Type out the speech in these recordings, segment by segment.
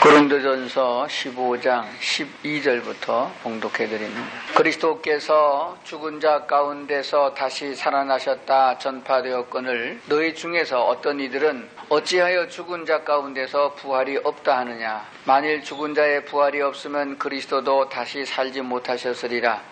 고린도전서 15장 12절부터 봉독해드립니다. 그리스도께서 죽은 자 가운데서 다시 살아나셨다 전파되었거늘 너희 중에서 어떤 이들은 어찌하여 죽은 자 가운데서 부활이 없다 하느냐. 만일 죽은 자의 부활이 없으면 그리스도도 다시 살지 못하셨으리라.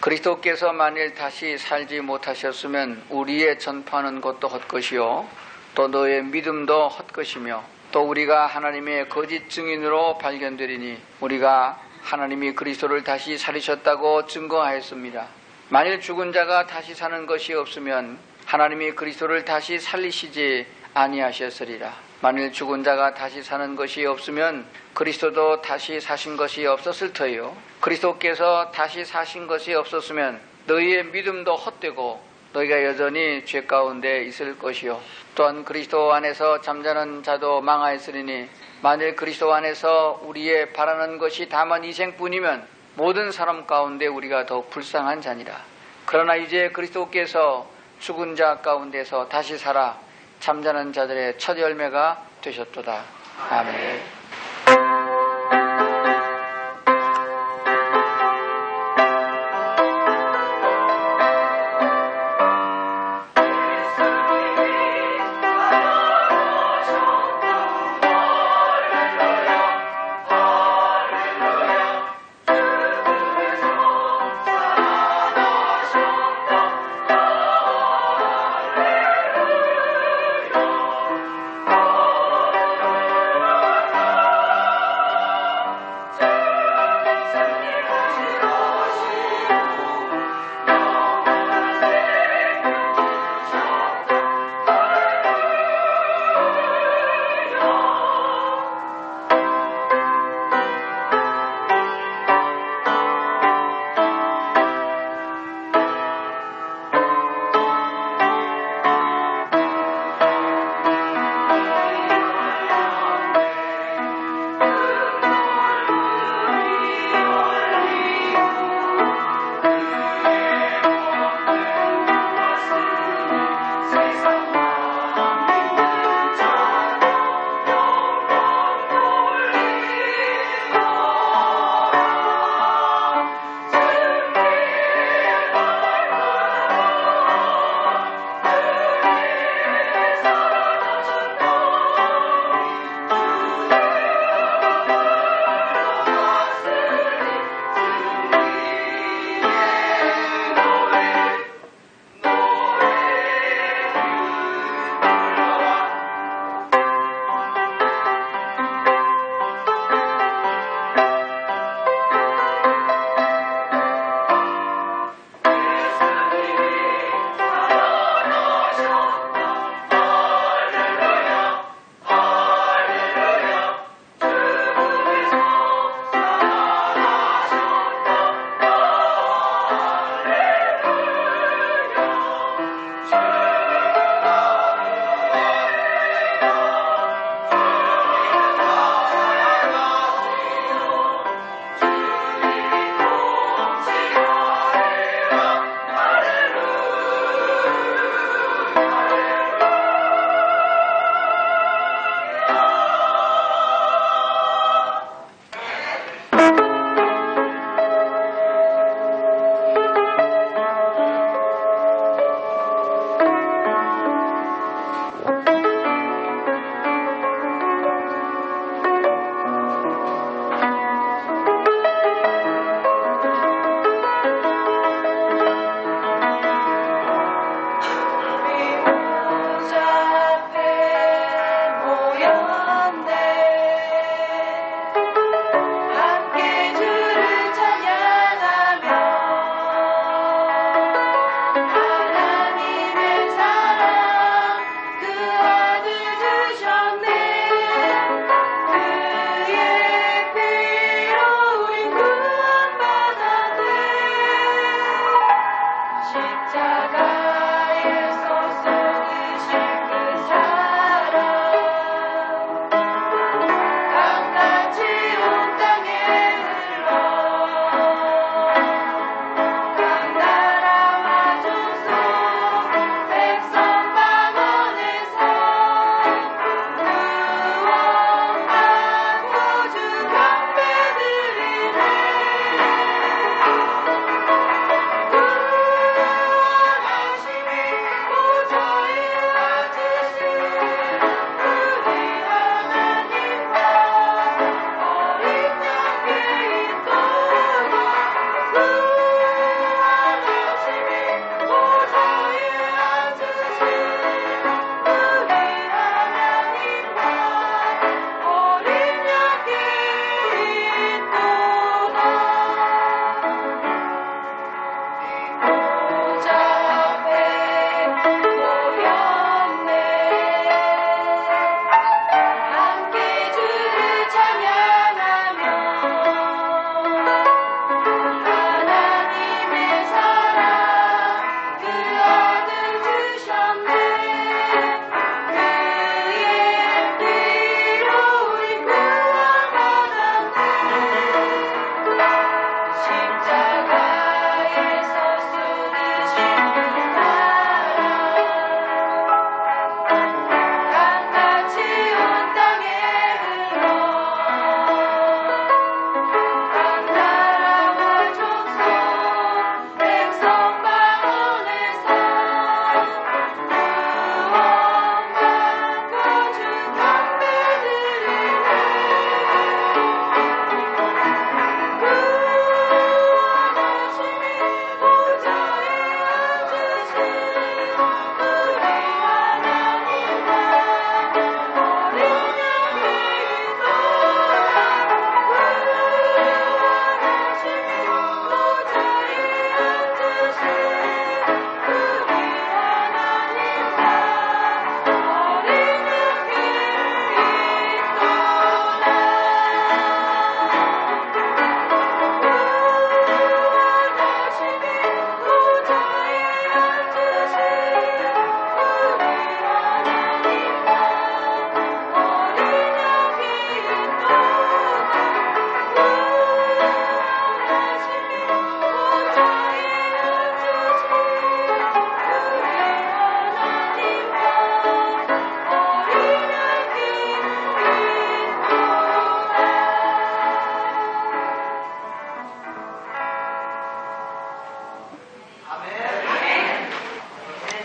그리스도께서 만일 다시 살지 못하셨으면 우리의 전파하는 것도 헛것이요 또 너의 믿음도 헛것이며 또 우리가 하나님의 거짓 증인으로 발견되리니 우리가 하나님이 그리스도를 다시 살리셨다고 증거하였습니다. 만일 죽은 자가 다시 사는 것이 없으면 하나님이 그리스도를 다시 살리시지 아니하셨으리라. 만일 죽은 자가 다시 사는 것이 없으면 그리스도도 다시 사신 것이 없었을 터이요 그리스도께서 다시 사신 것이 없었으면 너희의 믿음도 헛되고 너희가 여전히 죄 가운데 있을 것이요 또한 그리스도 안에서 잠자는 자도 망하였으리니 만일 그리스도 안에서 우리의 바라는 것이 다만 이생뿐이면 모든 사람 가운데 우리가 더욱 불쌍한 자니라. 그러나 이제 그리스도께서 죽은 자 가운데서 다시 살아 잠자는 자들의 첫 열매가 되셨도다. 아멘.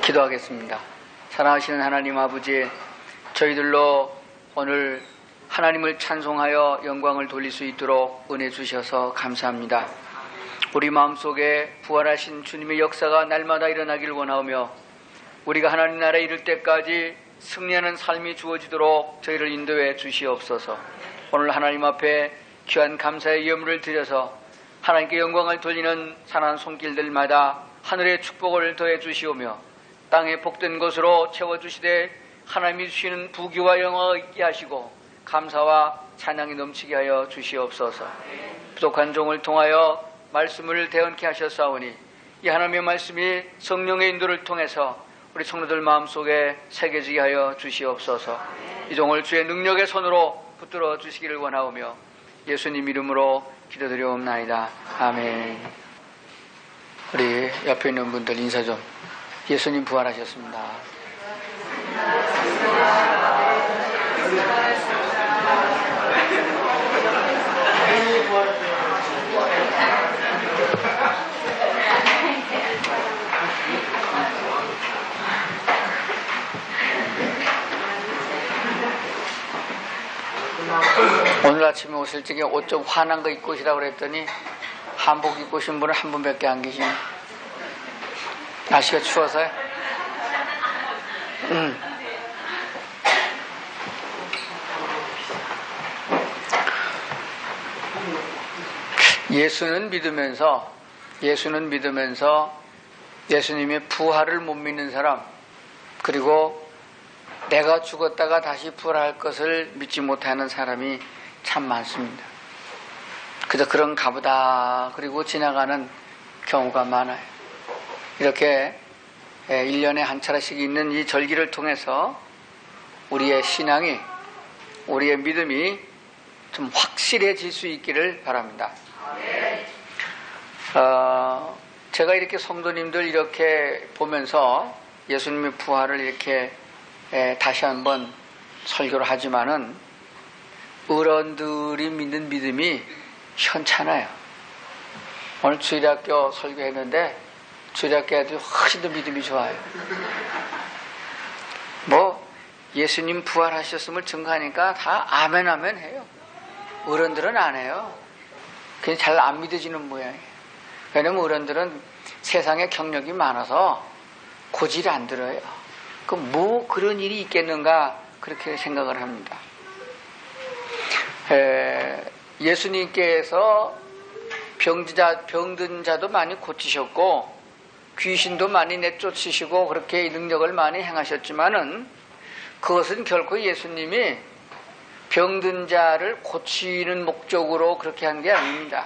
기도하겠습니다. 사랑하시는 하나님 아버지, 저희들로 오늘 하나님을 찬송하여 영광을 돌릴 수 있도록 은혜 주셔서 감사합니다. 우리 마음속에 부활하신 주님의 역사가 날마다 일어나길 원하오며 우리가 하나님 나라에 이를 때까지 승리하는 삶이 주어지도록 저희를 인도해 주시옵소서. 오늘 하나님 앞에 귀한 감사의 예물을 드려서 하나님께 영광을 돌리는 산한 손길들마다 하늘의 축복을 더해 주시오며 땅의 복된 것으로 채워주시되 하나님이 주시는 부귀와 영광을 있게 하시고 감사와 찬양이 넘치게 하여 주시옵소서. 부족한 종을 통하여 말씀을 대언케 하셨사오니 이 하나님의 말씀이 성령의 인도를 통해서 우리 성도들 마음속에 새겨지게 하여 주시옵소서. 이 종을 주의 능력의 손으로 붙들어 주시기를 원하오며 예수님 이름으로 기도드리옵나이다. 아멘. 우리 옆에 있는 분들 인사 좀. 예수님 부활하셨습니다. 오늘 아침에 오실 적에 옷 좀 환한 거 입고 오시라고 그랬더니 한복 입고 오신 분은 한 분밖에 안 계시네. 날씨가 추워서요? 예수는 믿으면서 예수님의 부활을 못 믿는 사람, 그리고 내가 죽었다가 다시 부활할 것을 믿지 못하는 사람이 참 많습니다. 그저 그런가 보다 그리고 지나가는 경우가 많아요. 이렇게 1년에 한 차례씩 있는 이 절기를 통해서 우리의 신앙이, 우리의 믿음이 좀 확실해질 수 있기를 바랍니다. 제가 이렇게 성도님들 이렇게 보면서 예수님의 부활을 이렇게 다시 한번 설교를 하지만은 어른들이 믿는 믿음이 현찮아요. 오늘 주일학교 설교했는데 주일학교 애들이 훨씬 더 믿음이 좋아요. 예수님 부활하셨음을 증거하니까 다 아멘 아멘 해요. 어른들은 안 해요. 그냥 잘 안 믿어지는 모양이에요. 왜냐면 어른들은 세상에 경력이 많아서 고지를 안 들어요. 그런 일이 있겠는가 그렇게 생각을 합니다. 예수님께서 병든 자도 많이 고치셨고 귀신도 많이 내쫓으시고 그렇게 능력을 많이 행하셨지만은 그것은 결코 예수님이 병든 자를 고치는 목적으로 그렇게 한 게 아닙니다.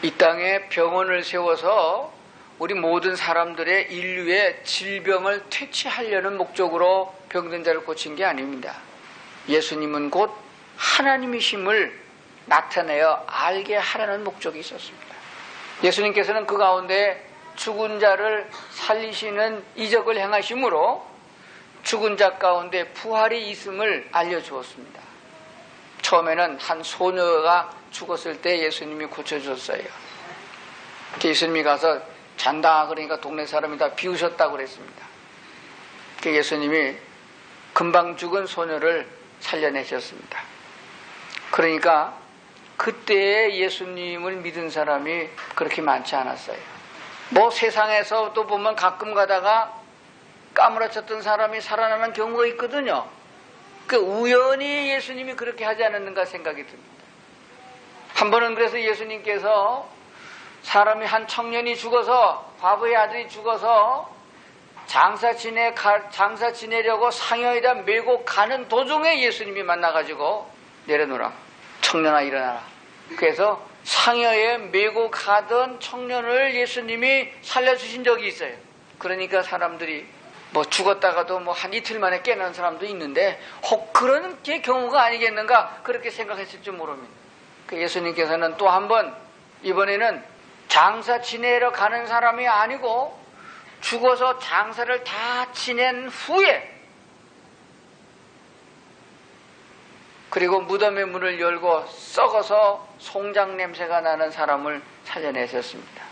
이 땅에 병원을 세워서 우리 모든 사람들의 인류의 질병을 퇴치하려는 목적으로 병든 자를 고친 게 아닙니다. 예수님은 곧 하나님이심을 나타내어 알게 하라는 목적이 있었습니다. 예수님께서는 그 가운데 죽은 자를 살리시는 이적을 행하심으로 죽은 자 가운데 부활이 있음을 알려주었습니다. 처음에는 한 소녀가 죽었을 때 예수님이 고쳐줬어요. 예수님이 가서 잔다 그러니까 동네 사람이 다 비우셨다고 그랬습니다. 예수님이 금방 죽은 소녀를 살려내셨습니다. 그러니까 그때 예수님을 믿은 사람이 그렇게 많지 않았어요. 세상에서 또 보면 가끔 가다가 까무러쳤던 사람이 살아나는 경우가 있거든요. 우연히 예수님이 그렇게 하지 않았는가 생각이 듭니다. 한 번은 그래서 예수님께서 사람이 한 청년이 죽어서, 과부의 아들이 죽어서 장사 지내려고 상여에다 메고 가는 도중에 예수님이 만나가지고 내려놓으라. 청년아 일어나라. 그래서 상여에 메고 가던 청년을 예수님이 살려주신 적이 있어요. 그러니까 사람들이 죽었다가도 한 이틀 만에 깨어난 사람도 있는데 혹 그런 게 경우가 아니겠는가 그렇게 생각했을 줄 모릅니다. 예수님께서는 또 한 번 이번에는 장사 지내러 가는 사람이 아니고 죽어서 장사를 다 지낸 후에 그리고 무덤의 문을 열고 썩어서 송장 냄새가 나는 사람을 살려내셨습니다.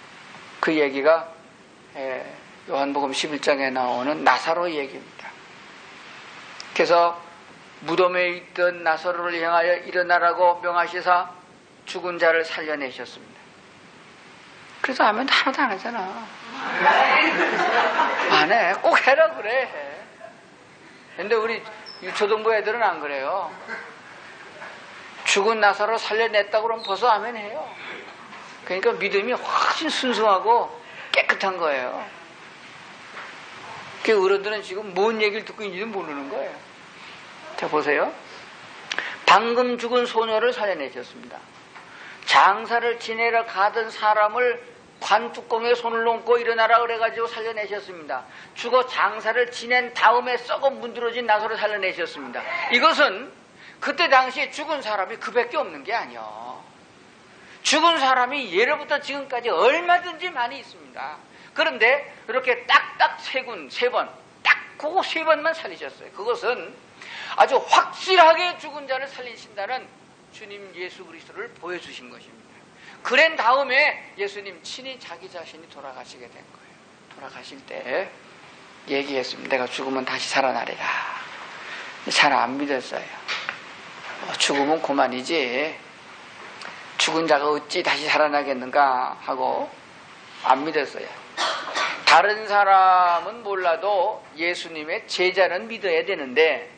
그 얘기가 요한복음 11장에 나오는 나사로 얘기입니다. 그래서 무덤에 있던 나사로를 향하여 일어나라고 명하시사 죽은 자를 살려내셨습니다. 그래서 하면 하나도 안 하잖아. 안 해. 꼭 해라 그래. 근데 우리 유초등부 애들은 안 그래요. 죽은 나사로 살려냈다고 그러면 벌써 아멘 해요. 그러니까 믿음이 훨씬 순수하고 깨끗한 거예요. 그 어른들은 지금 뭔 얘기를 듣고 있는지도 모르는 거예요. 자, 보세요. 방금 죽은 소녀를 살려내셨습니다. 장사를 지내러 가던 사람을 관뚜껑에 손을 놓고 일어나라 그래가지고 살려내셨습니다. 죽어 장사를 지낸 다음에 썩어 문드러진 나사로를 살려내셨습니다. 이것은 그때 당시에 죽은 사람이 그밖에 없는 게 아니요. 죽은 사람이 예로부터 지금까지 얼마든지 많이 있습니다. 그런데 이렇게 딱딱 세 번, 딱 그거 세 번만 살리셨어요. 그것은 아주 확실하게 죽은 자를 살리신다는 주님 예수 그리스도를 보여주신 것입니다. 그런 다음에 예수님 친히 자기 자신이 돌아가시게 된 거예요. 돌아가실 때 얘기했습니다. 내가 죽으면 다시 살아나리라. 잘 안 믿었어요. 죽으면 그만이지 죽은 자가 어찌 다시 살아나겠는가 하고 안 믿었어요. 다른 사람은 몰라도 예수님의 제자는 믿어야 되는데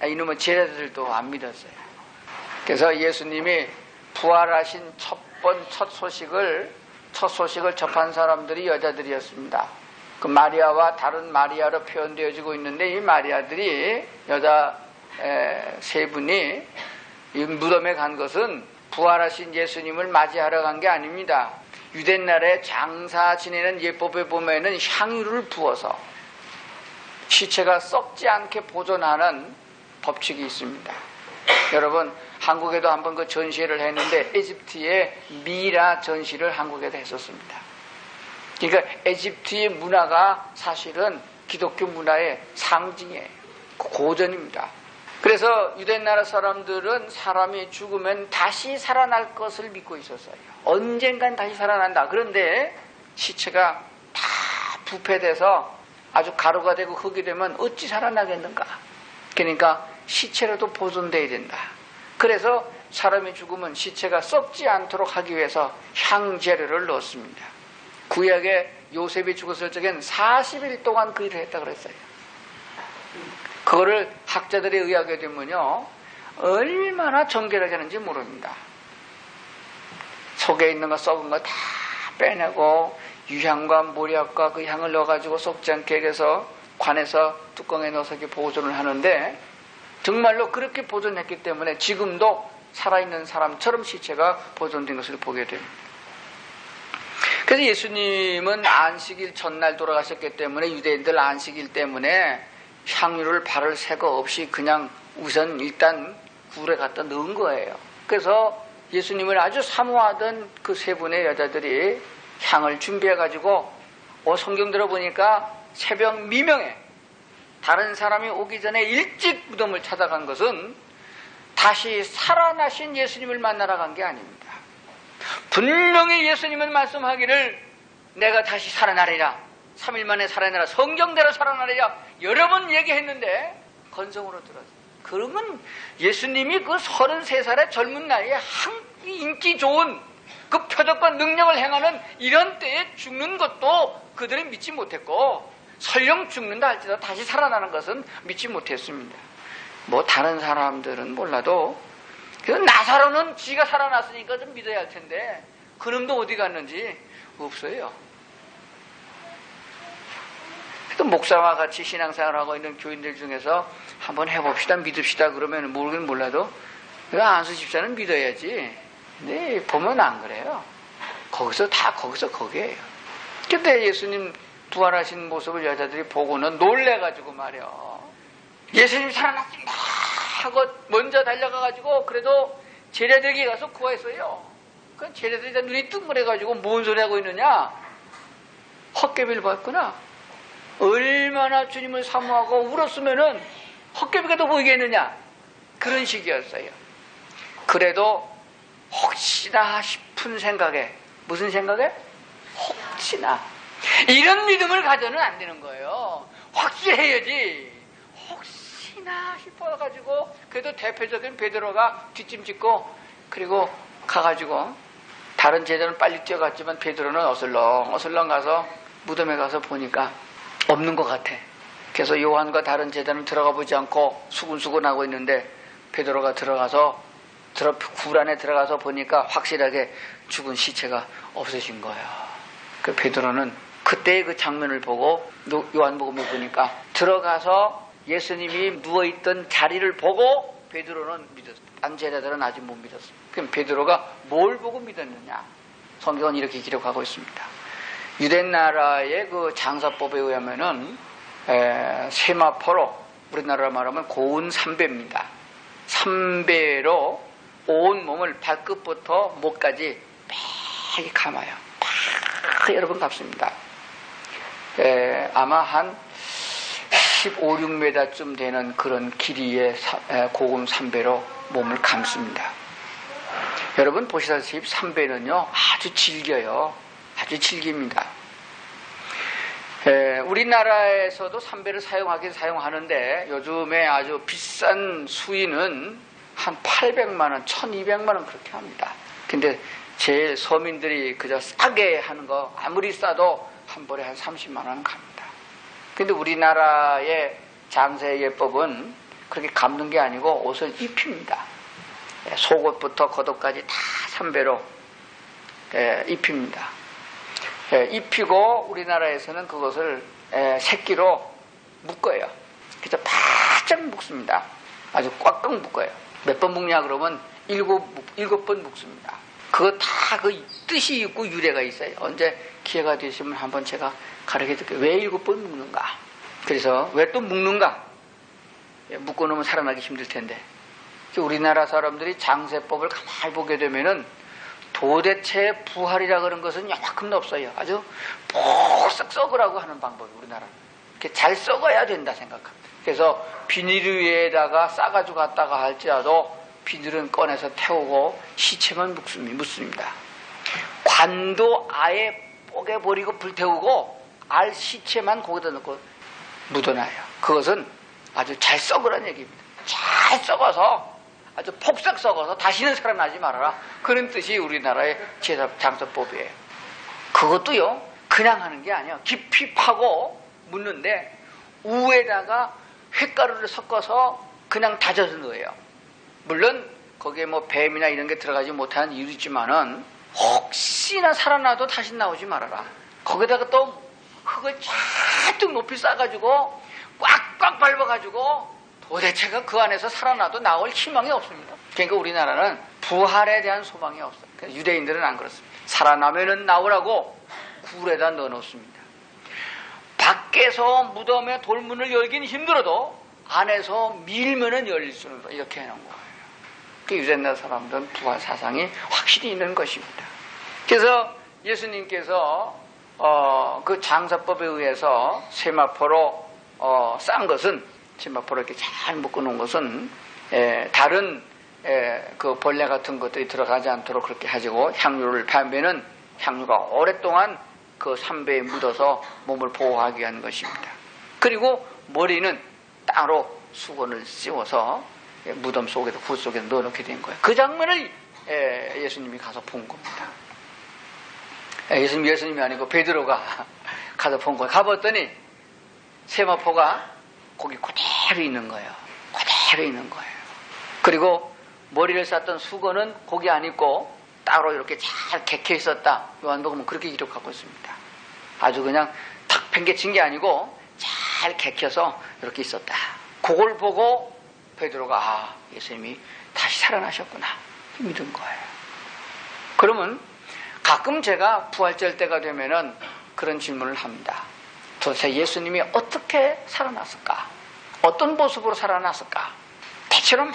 이놈의 제자들도 안 믿었어요. 그래서 예수님이 부활하신 첫 소식을 접한 사람들이 여자들이었습니다. 그 마리아와 다른 마리아로 표현되어지고 있는데 이 마리아들이 여자 세 분이 이 무덤에 간 것은 부활하신 예수님을 맞이하러 간 게 아닙니다. 유대날에 장사 지내는 예법에 보면은 향유를 부어서 시체가 썩지 않게 보존하는 법칙이 있습니다. 여러분 한국에도 한번 그 전시회를 했는데 에집트의 미라 전시를 한국에도 했었습니다. 그러니까 에집트의 문화가 사실은 기독교 문화의 상징이에요. 고전입니다. 그래서 유대나라 사람들은 사람이 죽으면 다시 살아날 것을 믿고 있었어요. 언젠간 다시 살아난다. 그런데 시체가 다 부패돼서 아주 가루가 되고 흙이 되면 어찌 살아나겠는가. 그러니까 시체로도 보존돼야 된다. 그래서 사람이 죽으면 시체가 썩지 않도록 하기 위해서 향재료를 넣었습니다. 구약에 요셉이 죽었을 적엔 40일 동안 그 일을 했다고 그랬어요. 그거를 학자들에 의하게 되면요 얼마나 정결하게 하는지 모릅니다. 속에 있는 거 썩은 거 다 빼내고 유향과 모략과 그 향을 넣어가지고 썩지 않게 해서 관에서 뚜껑에 넣어서 이렇게 보존을 하는데 정말로 그렇게 보존했기 때문에 지금도 살아있는 사람처럼 시체가 보존된 것을 보게 됩니다. 그래서 예수님은 안식일 전날 돌아가셨기 때문에 유대인들 안식일 때문에 향유를 바를 새거 없이 그냥 우선 일단 굴에 갖다 넣은 거예요. 그래서 예수님을 아주 사모하던 그 세 분의 여자들이 향을 준비해가지고 성경 들어보니까 새벽 미명에 다른 사람이 오기 전에 일찍 무덤을 찾아간 것은 다시 살아나신 예수님을 만나러 간 게 아닙니다. 분명히 예수님은 말씀하기를 내가 다시 살아나리라. 3일 만에 살아나라. 성경대로 살아나리라. 여러 번 얘기했는데 건성으로 들었어요. 그러면 예수님이 그 33살의 젊은 나이에 인기 좋은 그 표적과 능력을 행하는 이런 때에 죽는 것도 그들이 믿지 못했고 설령 죽는다 할지라도 다시 살아나는 것은 믿지 못했습니다. 뭐 다른 사람들은 몰라도 나사로는 지가 살아났으니까 좀 믿어야 할 텐데 그놈도 어디 갔는지 없어요. 또 목사와 같이 신앙생활하고 있는 교인들 중에서 한번 해봅시다 믿읍시다 그러면 모르긴 몰라도 안수 집사는 믿어야지. 근데 보면 안 그래요. 거기서 거기에요. 근데 예수님 부활하신 모습을 여자들이 보고는 놀래가지고 말이야. 예수님 살아났습니다 하고 먼저 달려가가지고 그래도 제자들에게 가서 구했어요. 그 제자들이 다 눈이 뜬금해가지고 뭔 소리 하고 있느냐? 헛개비를 봤구나. 얼마나 주님을 사모하고 울었으면은 헛개비가 더 보이겠느냐? 그런 식이었어요. 그래도 혹시나 싶은 생각에 무슨 생각에? 혹시나 이런 믿음을 가져는 안 되는 거예요. 확실해야지. 혹시나 싶어가지고 그래도 대표적인 베드로가 뒷짐짓고 그리고 가가지고 다른 제자는 빨리 뛰어갔지만 베드로는 어슬렁 가서 무덤에 가서 보니까 없는 것 같아. 그래서 요한과 다른 제자는 들어가 보지 않고 수군수군하고 있는데 베드로가 들어가서 굴 안에 들어가서 보니까 확실하게 죽은 시체가 없어진 거예요. 그 베드로는 그때의 그 장면을 보고 요한복음에 보니까 들어가서 예수님이 누워있던 자리를 보고 베드로는 믿었어요. 딴 제자들은 아직 못 믿었어요. 그럼 베드로가 뭘 보고 믿었느냐? 성경은 이렇게 기록하고 있습니다. 유대 나라의 그 장사법에 의하면은 세마포로 우리나라로 말하면 고운 삼배입니다. 삼배로 온 몸을 발끝부터 목까지 빽 감아요. 팍 여러분 감습니다. 아마 한 15, 16m쯤 되는 그런 길이의 고운 삼배로 몸을 감습니다. 여러분 보시다시피 삼배는요 아주 질겨요. 아주 질깁니다. 우리나라에서도 삼배를 사용하긴 사용하는데 요즘에 아주 비싼 수위는 한 800만원, 1200만원 그렇게 합니다. 근데 제일 서민들이 그저 싸게 하는 거 아무리 싸도 한 벌에 한 30만원 갑니다. 근데 우리나라의 장세예법은 그렇게 감는 게 아니고 옷을 입힙니다. 속옷부터 겉옷까지 다 삼배로 입힙니다. 입히고 우리나라에서는 그것을 새끼로 묶어요. 그래서 바짝 묶습니다. 아주 꽉꽉 묶어요. 몇 번 묶냐 그러면 일곱 번 묶습니다. 그거 다 그 뜻이 있고 유래가 있어요. 언제 기회가 되시면 한번 제가 가르쳐 드릴게요. 왜 7번 묶는가? 그래서 왜 또 묶는가? 묶어놓으면 살아나기 힘들 텐데. 우리나라 사람들이 장세법을 가만히 보게 되면은 도대체 부활이라 그런 것은 요만큼도 없어요. 아주 폭삭 썩으라고 하는 방법이 우리나라는. 이렇게 잘 썩어야 된다 생각합니다. 그래서 비닐 위에다가 싸가지고 갔다가 할지라도 비닐은 꺼내서 태우고 시체만 묻습니다. 관도 아예 뽀개버리고 불태우고 알 시체만 거기다 넣고 묻어놔요. 그것은 아주 잘 썩으라는 얘기입니다. 잘 썩어서 아주 폭삭 썩어서 다시는 살아나지 말아라. 그런 뜻이 우리나라의 장사법이에요. 그것도요 그냥 하는 게 아니에요. 깊이 파고 묻는데 우에다가 횟가루를 섞어서 그냥 다져서 넣어요. 물론 거기에 뭐 뱀이나 이런 게 들어가지 못하는 이유도 있지만은 혹시나 살아나도 다시 나오지 말아라. 거기다가 또 흙을 잔뜩 높이 싸가지고 꽉꽉 밟아가지고 도대체가 그 안에서 살아나도 나올 희망이 없습니다. 그러니까 우리나라는 부활에 대한 소망이 없어요. 유대인들은 안 그렇습니다. 살아나면은 나오라고 굴에다 넣어놓습니다. 밖에서 무덤에 돌문을 열긴 힘들어도 안에서 밀면은 열릴 수는 있다. 이렇게 해놓은 거예요. 그 유대인들 사람들은 부활 사상이 확실히 있는 것입니다. 그래서 예수님께서 그 장사법에 의해서 세마포로 싼 것은 세마포로 이렇게 잘 묶어놓은 것은 다른 그 벌레 같은 것들이 들어가지 않도록 그렇게 하시고 향유를 팔면은 향유가 오랫동안 그 삼배에 묻어서 몸을 보호하기 위한 것입니다. 그리고 머리는 따로 수건을 씌워서 무덤 속에도 굴 속에 넣어놓게 된 거예요. 그 장면을 예수님이 가서 본 겁니다. 예수님이 아니고 베드로가 가서 본 거예요. 가봤더니 세마포가 거기 그대로 있는 거예요. 그대로 있는 거예요. 그리고 머리를 쌌던 수건은 거기 안 있고 따로 이렇게 잘 개켜 있었다. 요한복음은 그렇게 기록하고 있습니다. 아주 그냥 탁 팽개친 게 아니고 잘 개켜서 이렇게 있었다. 그걸 보고 베드로가 예수님이 다시 살아나셨구나 믿은 거예요. 그러면 가끔 제가 부활절 때가 되면은 그런 질문을 합니다. 도대체 예수님이 어떻게 살아났을까? 어떤 모습으로 살아났을까? 대체로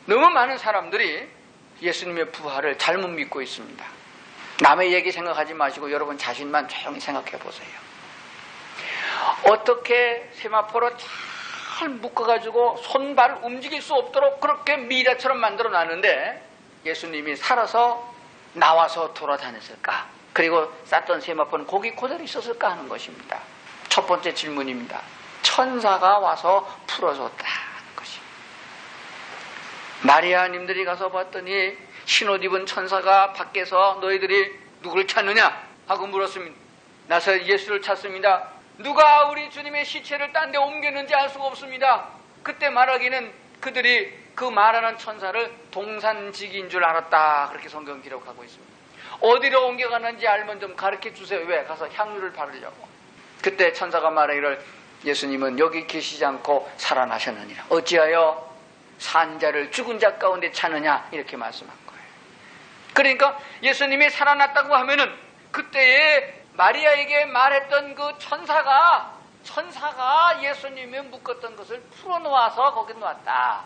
너무 많은 사람들이 예수님의 부활을 잘못 믿고 있습니다. 남의 얘기 생각하지 마시고 여러분 자신만 조용히 생각해 보세요. 어떻게 세마포로 잘 묶어가지고 손발 움직일 수 없도록 그렇게 미라처럼 만들어 놨는데 예수님이 살아서 나와서 돌아다녔을까? 그리고 쌌던 세마포는 거기 그대로 있었을까 하는 것입니다. 첫 번째 질문입니다. 천사가 와서 풀어줬다 하는 것입니다. 마리아님들이 가서 봤더니 흰옷 입은 천사가 밖에서 너희들이 누굴 찾느냐 하고 물었습니다. 나서 예수를 찾습니다. 누가 우리 주님의 시체를 딴 데 옮겼는지 알 수가 없습니다. 그때 말하기는 그들이 그 말하는 천사를 동산지기인 줄 알았다. 그렇게 성경 기록하고 있습니다. 어디로 옮겨가는지 알면 좀 가르쳐 주세요. 왜? 가서 향유를 바르려고. 그때 천사가 말하기를 예수님은 여기 계시지 않고 살아나셨느니라. 어찌하여 산자를 죽은 자 가운데 찾느냐 이렇게 말씀한 거예요. 그러니까 예수님이 살아났다고 하면은 그때에 마리아에게 말했던 그 천사가 예수님이 묶었던 것을 풀어놓아서 거기 놓았다.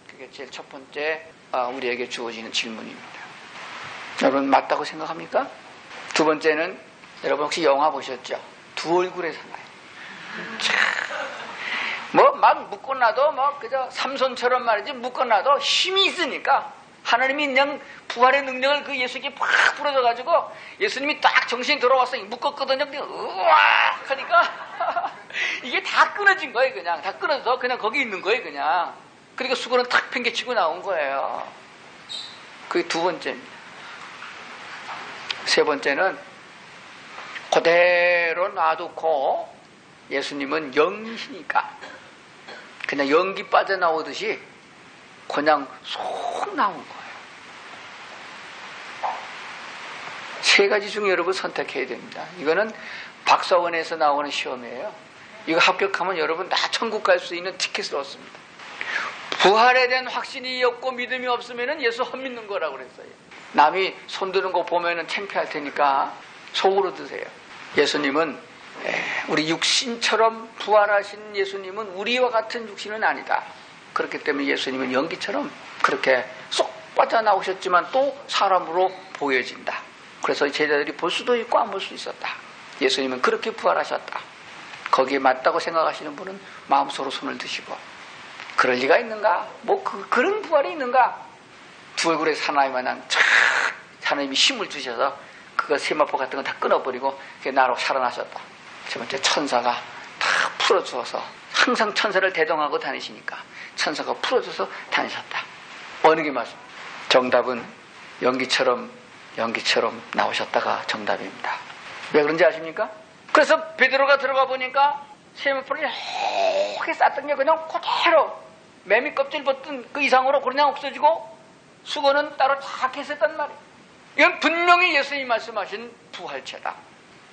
그게 제일 첫 번째 우리에게 주어지는 질문입니다. 여러분 맞다고 생각합니까? 두 번째는 여러분 혹시 영화 보셨죠? 두 얼굴의 사나이. 뭐 막 묶어놔도 뭐 그저 삼손처럼 말이지 묶어놔도 힘이 있으니까 하나님이 그냥 부활의 능력을 그 예수에게 팍 뿌려줘가지고 예수님이 딱 정신이 돌아와서 묶었거든요. 근데 으악 하니까 이게 다 끊어진 거예요. 그냥 다 끊어져서 그냥 거기 있는 거예요. 그냥. 그리고 수건은 탁 팽개치고 나온 거예요. 그게 두 번째입니다. 세 번째는 그대로 놔두고 예수님은 영이시니까 그냥 연기 빠져나오듯이 그냥 쏙 나온 거예요. 세 가지 중에 여러분 선택해야 됩니다. 이거는 박사원에서 나오는 시험이에요. 이거 합격하면 여러분 다 천국 갈 수 있는 티켓을 얻습니다. 부활에 대한 확신이 없고 믿음이 없으면 예수 헛믿는 거라고 그랬어요. 남이 손드는 거 보면 창피할 테니까 속으로 드세요. 예수님은 우리 육신처럼 부활하신 예수님은 우리와 같은 육신은 아니다. 그렇기 때문에 예수님은 연기처럼 그렇게 쏙 빠져나오셨지만 또 사람으로 보여진다. 그래서 제자들이 볼 수도 있고 안 볼 수 있었다. 예수님은 그렇게 부활하셨다. 거기에 맞다고 생각하시는 분은 마음속으로 손을 드시고 그럴 리가 있는가? 뭐 그런 부활이 있는가? 두 얼굴의 사나이 마냥 하나님이 힘을 주셔서 그거 세마포 같은 거 다 끊어버리고 나로 살아나셨다. 세 번째 천사가 다 풀어주어서 항상 천사를 대동하고 다니시니까 천사가 풀어줘서 다니셨다. 어느 게 맞습니까? 정답은 연기처럼 나오셨다가 정답입니다. 왜 그런지 아십니까? 그래서 베드로가 들어가 보니까 세마포를 이렇게 쌌던 게 그냥 그대로 매미 껍질 벗던 그 이상으로 그냥 없어지고 수건은 따로 다 했었단 말이에요. 이건 분명히 예수님이 말씀하신 부활체다.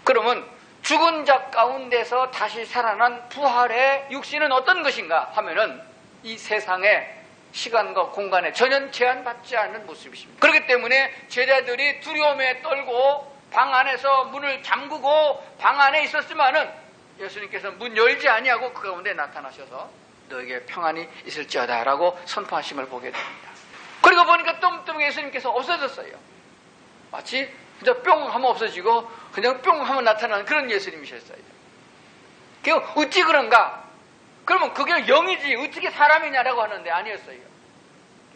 그러면 죽은 자 가운데서 다시 살아난 부활의 육신은 어떤 것인가 하면은 이 세상의 시간과 공간에 전혀 제한받지 않는 모습이십니다. 그렇기 때문에 제자들이 두려움에 떨고 방 안에서 문을 잠그고 방 안에 있었지만은 예수님께서 문 열지 아니하고 그 가운데 나타나셔서 너에게 평안이 있을지어다 라고 선포하심을 보게 됩니다. 그리고 보니까 뚱뚱 예수님께서 없어졌어요. 마치 그냥 뿅 하면 없어지고 그냥 뿅 하면 나타나는 그런 예수님이셨어요. 그 어찌 그런가? 그러면 그게 영이지 어떻게 사람이냐라고 하는데 아니었어요.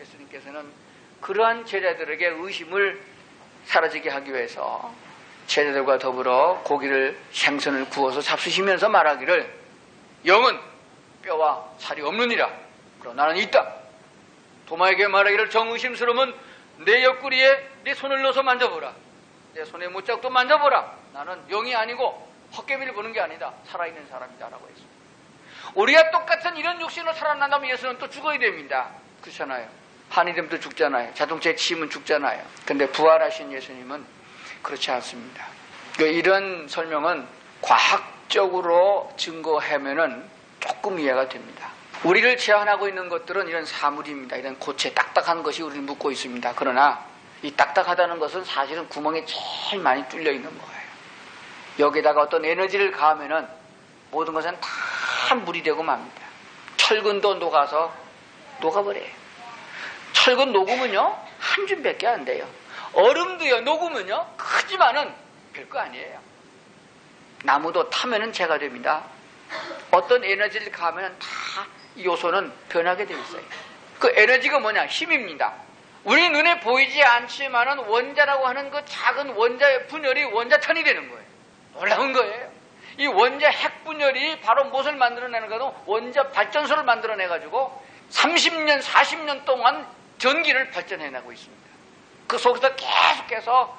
예수님께서는 그러한 제자들에게 의심을 사라지게 하기 위해서 제자들과 더불어 고기를 생선을 구워서 잡수시면서 말하기를 영은 뼈와 살이 없느니라. 그러나 나는 있다. 도마에게 말하기를 정의심스러우면 내 옆구리에 내 손을 넣어서 만져보라. 내 손의 못짝도 만져보라. 나는 영이 아니고 헛개비를 보는 게 아니다. 살아있는 사람이다 라고 했습니다. 우리가 똑같은 이런 육신으로 살아난다면 예수는 또 죽어야 됩니다. 그렇잖아요. 한이름도 죽잖아요. 자동차에 치이면 죽잖아요. 근데 부활하신 예수님은 그렇지 않습니다. 이런 설명은 과학적으로 증거하면은 조금 이해가 됩니다. 우리를 제한하고 있는 것들은 이런 사물입니다. 이런 고체 딱딱한 것이 우리를 묶고 있습니다. 그러나 이 딱딱하다는 것은 사실은 구멍이 제일 많이 뚫려 있는 거예요. 여기다가 어떤 에너지를 가하면은 모든 것은 다 물이 되고 맙니다. 철근도 녹아서 녹아버려요. 철근 녹으면요 한 줌밖에 안 돼요. 얼음도요 녹으면요 크지만은 별거 아니에요. 나무도 타면은 재가 됩니다. 어떤 에너지를 가하면 다 요소는 변하게 되어 있어요. 그 에너지가 뭐냐? 힘입니다. 우리 눈에 보이지 않지만은 원자라고 하는 그 작은 원자의 분열이 원자탄이 되는 거예요. 놀라운 거예요. 이 원자 핵 분열이 바로 무엇을 만들어내는 거는 원자 발전소를 만들어내가지고 30년, 40년 동안 전기를 발전해내고 있습니다. 그 속에서 계속해서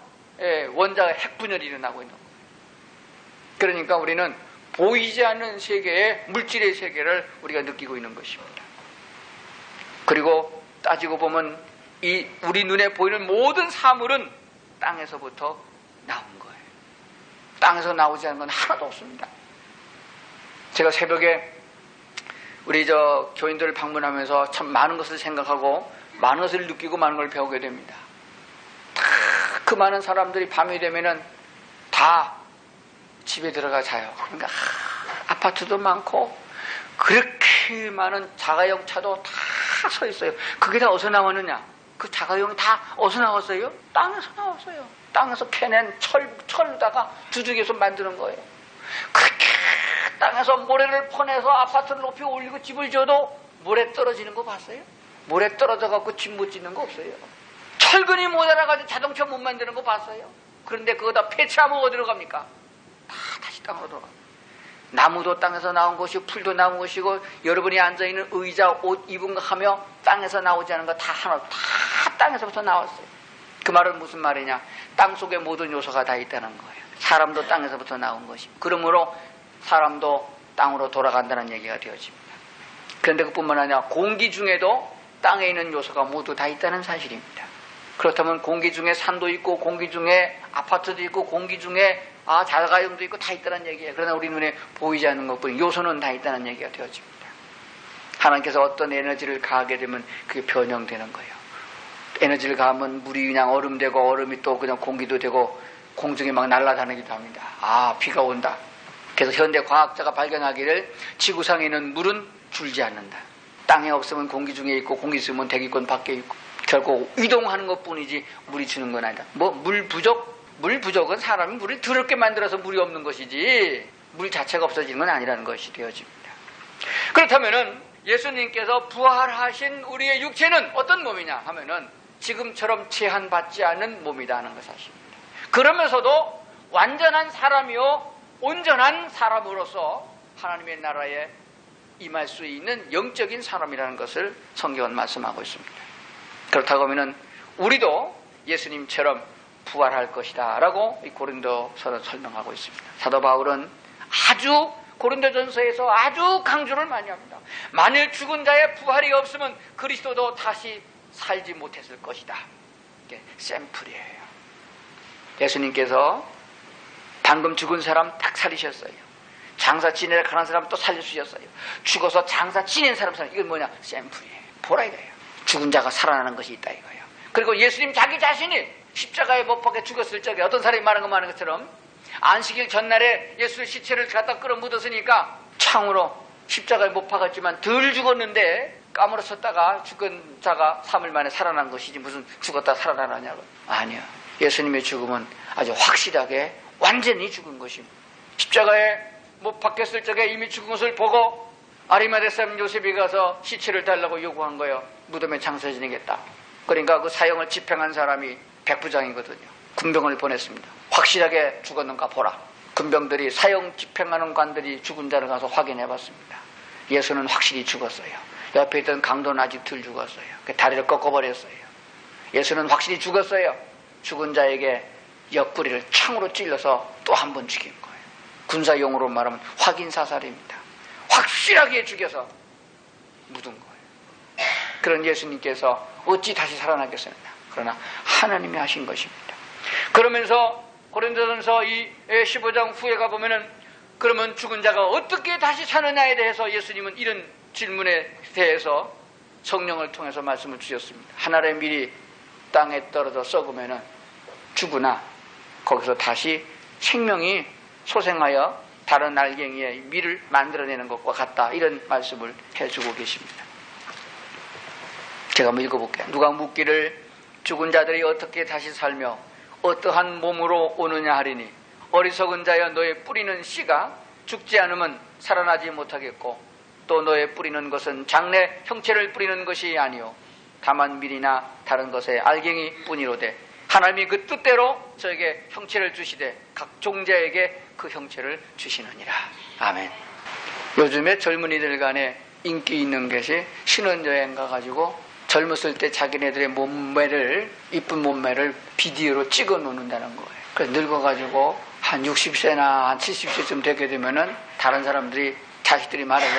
원자의 핵 분열이 일어나고 있는 거예요. 그러니까 우리는 보이지 않는 세계의 물질의 세계를 우리가 느끼고 있는 것입니다. 그리고 따지고 보면 이 우리 눈에 보이는 모든 사물은 땅에서부터 나온 거예요. 땅에서 나오지 않는 건 하나도 없습니다. 제가 새벽에 우리 교인들을 방문하면서 참 많은 것을 생각하고 많은 것을 느끼고 많은 걸 배우게 됩니다. 다 그 많은 사람들이 밤이 되면은 다 집에 들어가 자요. 그러니까 아파트도 많고 그렇게 많은 자가용 차도 다 서 있어요. 그게 다 어디서 나왔느냐? 그 자가용이 다 어디서 나왔어요? 땅에서 나왔어요. 땅에서 캐낸 철로다가 두둑에서 만드는 거예요. 그렇게 땅에서 모래를 퍼내서 아파트를 높이 올리고 집을 지어도 모래 떨어지는 거 봤어요? 모래 떨어져 갖고 집 못 짓는 거 없어요. 철근이 모자라가지고 자동차 못 만드는 거 봤어요? 그런데 그거 다 폐차하면 어디로 갑니까? 다 다시 땅으로 돌아갑니다. 나무도 땅에서 나온 것이고 풀도 나온 것이고 여러분이 앉아있는 의자, 옷 입은 거 하며 땅에서 나오지 않은 거 다 하나 다 땅에서부터 나왔어요. 그 말은 무슨 말이냐? 땅 속에 모든 요소가 다 있다는 거예요. 사람도 땅에서부터 나온 것입니다. 그러므로 사람도 땅으로 돌아간다는 얘기가 되어집니다. 그런데 그뿐만 아니라 공기 중에도 땅에 있는 요소가 모두 다 있다는 사실입니다. 그렇다면 공기 중에 산도 있고 공기 중에 아파트도 있고 공기 중에 자가용도 있고 다 있다는 얘기예요. 그러나 우리 눈에 보이지 않는 것뿐인 요소는 다 있다는 얘기가 되어집니다. 하나님께서 어떤 에너지를 가하게 되면 그게 변형되는 거예요. 에너지를 가하면 물이 그냥 얼음 되고 얼음이 또 그냥 공기도 되고 공중에 막 날아다니기도 합니다. 비가 온다. 그래서 현대 과학자가 발견하기를 지구상에 있는 물은 줄지 않는다. 땅에 없으면 공기 중에 있고 공기 있으면 대기권 밖에 있고 결국 이동하는 것뿐이지 물이 주는 건 아니다. 물 부족은 사람이 물을 더럽게 만들어서 물이 없는 것이지 물 자체가 없어지는 건 아니라는 것이 되어집니다. 그렇다면은 예수님께서 부활하신 우리의 육체는 어떤 몸이냐 하면은 지금처럼 제한받지 않는 몸이라는 것 사실입니다. 그러면서도 완전한 사람이요 온전한 사람으로서 하나님의 나라에 임할 수 있는 영적인 사람이라는 것을 성경은 말씀하고 있습니다. 그렇다고 하면은 우리도 예수님처럼 부활할 것이다 라고 이 고린도서는 설명하고 있습니다. 사도 바울은 아주 고린도전서에서 아주 강조를 많이 합니다. 만일 죽은 자의 부활이 없으면 그리스도도 다시 살지 못했을 것이다. 이게 샘플이에요. 예수님께서 방금 죽은 사람 딱 살리셨어요. 장사 지내러 가는 사람 또 살려주셨어요. 죽어서 장사 지낸 사람 이건 뭐냐? 샘플이에요. 보라 이거예요. 죽은 자가 살아나는 것이 있다 이거예요. 그리고 예수님 자기 자신이 십자가에 못 박혀 죽었을 적에 어떤 사람이 말한 것처럼 안식일 전날에 예수의 시체를 갖다 끌어 묻었으니까 창으로 십자가에 못 박았지만 덜 죽었는데 까무러쳤다가 죽은 자가 3일 만에 살아난 것이지 무슨 죽었다 살아나냐고. 아니요. 예수님의 죽음은 아주 확실하게 완전히 죽은 것입니다. 십자가에 못 박혔을 적에 이미 죽은 것을 보고 아리마대 사람 요셉이 가서 시체를 달라고 요구한 거예요. 무덤에 장사 지내겠다. 그러니까 그 사형을 집행한 사람이 백부장이거든요. 군병을 보냈습니다. 확실하게 죽었는가 보라. 군병들이 사형 집행하는 관들이 죽은 자를 가서 확인해 봤습니다. 예수는 확실히 죽었어요. 옆에 있던 강도는 아직 덜 죽었어요. 다리를 꺾어버렸어요. 예수는 확실히 죽었어요. 죽은 자에게 옆구리를 창으로 찔러서 또 한 번 죽인 거예요. 군사용어로 말하면 확인사살입니다. 확실하게 죽여서 묻은 거예요. 그런 예수님께서 어찌 다시 살아나겠습니까? 그러나 하나님이 하신 것입니다. 그러면서 고린도전서 이 15장 후에 가보면은 그러면 죽은 자가 어떻게 다시 사느냐에 대해서 예수님은 이런 질문에 대해서 성령을 통해서 말씀을 주셨습니다. 하늘의 밀이 땅에 떨어져 썩으면은 죽으나 거기서 다시 생명이 소생하여 다른 알갱이의 밀을 만들어내는 것과 같다. 이런 말씀을 해주고 계십니다. 제가 한번 읽어볼게요. 누가 묻기를 죽은 자들이 어떻게 다시 살며 어떠한 몸으로 오느냐 하리니 어리석은 자여 너의 뿌리는 씨가 죽지 않으면 살아나지 못하겠고 또 너의 뿌리는 것은 장래 형체를 뿌리는 것이 아니요 다만 밀이나 다른 것의 알갱이 뿐이로되 하나님이 그 뜻대로 저에게 형체를 주시되 각 종자에게 그 형체를 주시느니라. 아멘. 요즘에 젊은이들 간에 인기 있는 것이 신혼여행 가가지고 젊었을 때 자기네들의 몸매를, 이쁜 몸매를 비디오로 찍어 놓는다는 거예요. 그래서 늙어가지고 한 60세나 한 70세쯤 되게 되면은 다른 사람들이, 자식들이 말하고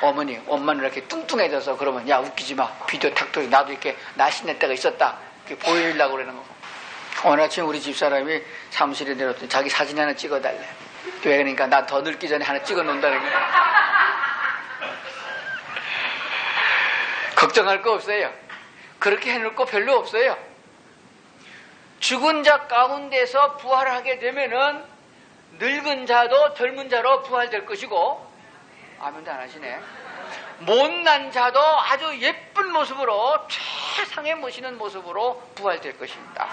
어머니, 엄마는 이렇게 뚱뚱해져서 그러면 야, 웃기지 마. 비디오 탁 돌려. 나도 이렇게 날씬할 때가 있었다. 이렇게 보여주려고 그러는 거고. 어느 아침 우리 집사람이 사무실에 내렸더니 자기 사진 하나 찍어달래. 왜 그러니까 나 더 늙기 전에 하나 찍어 놓는다는 거야. 걱정할 거 없어요. 그렇게 해놓을 거 별로 없어요. 죽은 자 가운데서 부활하게 되면은 늙은 자도 젊은 자로 부활될 것이고, 아멘도 안 하시네. 못난 자도 아주 예쁜 모습으로, 최상에 모시는 모습으로 부활될 것입니다.